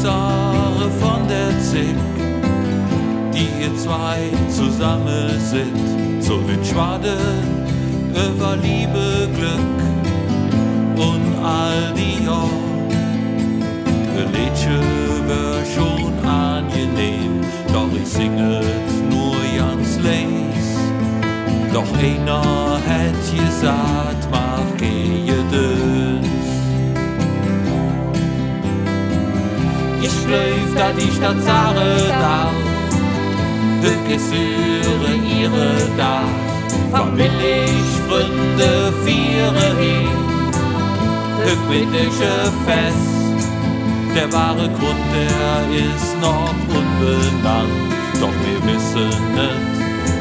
Sache von der Zick, die ihr zwei zusammen sind, so den Schwade über Liebe, Glück und all die Jahr. Liedje wär schon angenehm, doch ich singet nur ganz leis. Doch einer hat gesagt, mach gehe Döns. Ich glaub, da die Stadt Sache darf, Hück ist ihre da. Familie, Freunde, Viere hin, Hück mit Fest. Der wahre Grund, der ist noch unbenannt. Doch wir wissen nicht,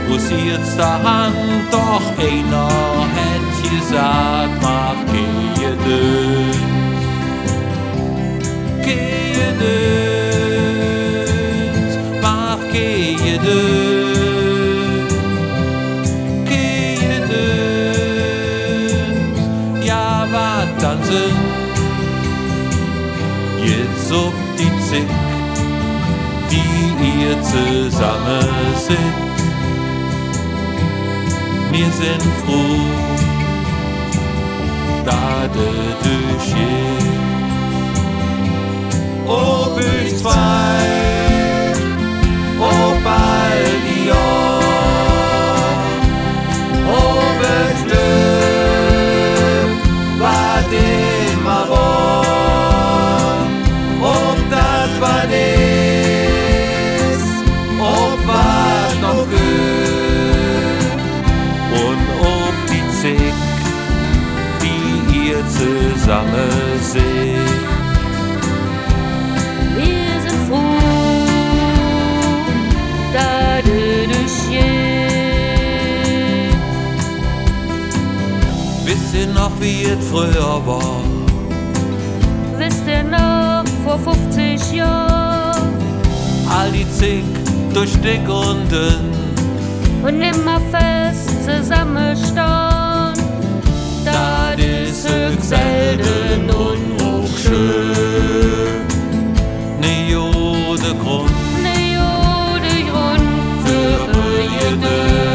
wo sie jetzt da hand. Doch einer hat gesagt, mach gehe Döns. Gehe Döns, mach gehe Döns. Gehe Döns, ja, wat dann sind jetzt ob die Zick, die ihr zusammen sind. Wir sind froh, da de durch ob ich zwei, ob all die Jahr, ob ich Glück, war immer wahr. Die ihr zusammen seht. Wir sind froh, da du durch gehst. Wisst ihr noch, wie es früher war? Wisst ihr noch, vor 50 Jahren? All die Zick durch dick und dünn Und immer fest zusammenstand. Da ist höchst selten und auch schön. Ne jode Grund für ihr Döns.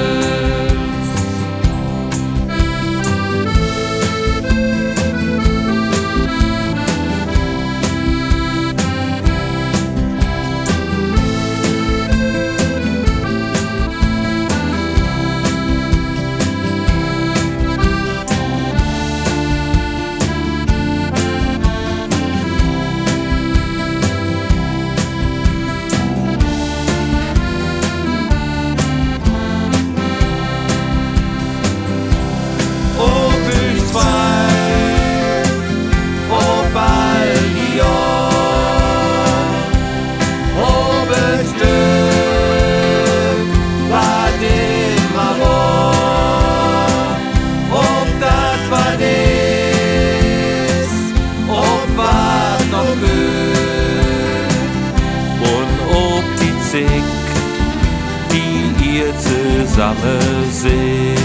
Die ihr zusammen seht.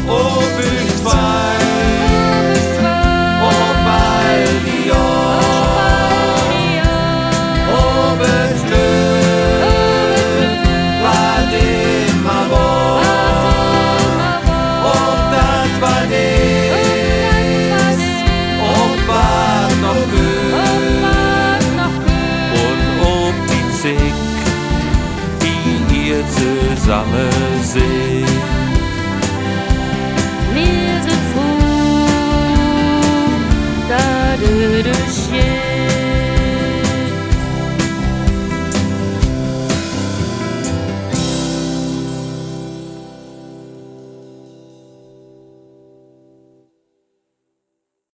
Ob ich zwei, ob all die Jahr, ob ich Glück, war immer wahr. Ob das war das, ob war noch gut, und ob die Zick, die ihr zusammen seht.